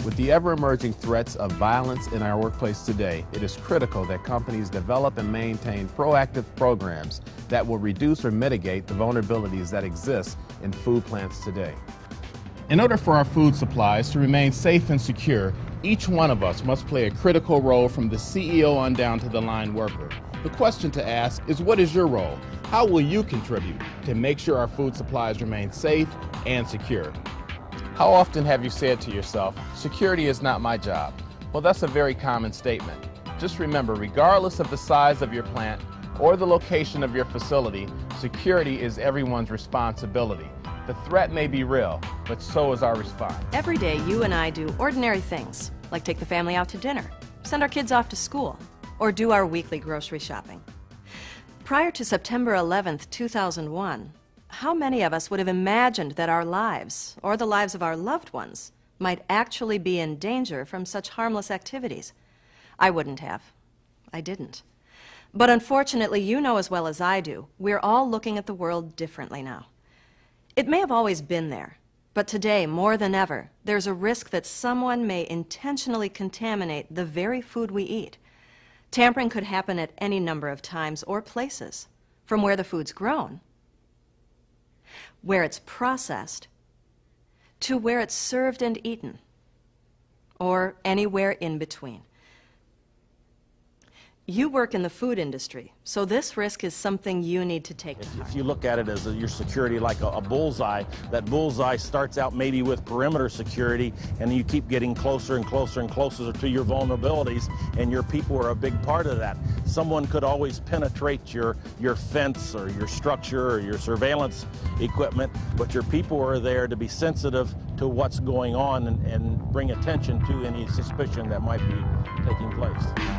With the ever-emerging threats of violence in our workplace today, it is critical that companies develop and maintain proactive programs that will reduce or mitigate the vulnerabilities that exist in food plants today. In order for our food supplies to remain safe and secure, each one of us must play a critical role from the CEO on down to the line worker. The question to ask is, what is your role? How will you contribute to make sure our food supplies remain safe and secure? How often have you said to yourself, security is not my job? Well, that's a very common statement. Just remember, regardless of the size of your plant or the location of your facility, security is everyone's responsibility. The threat may be real, but so is our response. Every day, you and I do ordinary things, like take the family out to dinner, send our kids off to school, or do our weekly grocery shopping. Prior to September 11th, 2001, how many of us would have imagined that our lives, or the lives of our loved ones, might actually be in danger from such harmless activities? I wouldn't have. I didn't. But unfortunately, you know as well as I do, we're all looking at the world differently now. It may have always been there, but today, more than ever, there's a risk that someone may intentionally contaminate the very food we eat. Tampering could happen at any number of times or places, from where the food's grown, where it's processed, to where it's served and eaten, or anywhere in between. You work in the food industry, so this risk is something you need to take to heart. If you look at it as your security like a bullseye, that bullseye starts out maybe with perimeter security, and you keep getting closer and closer and closer to your vulnerabilities, and your people are a big part of that. Someone could always penetrate your fence or your structure or your surveillance equipment, but your people are there to be sensitive to what's going on and bring attention to any suspicion that might be taking place.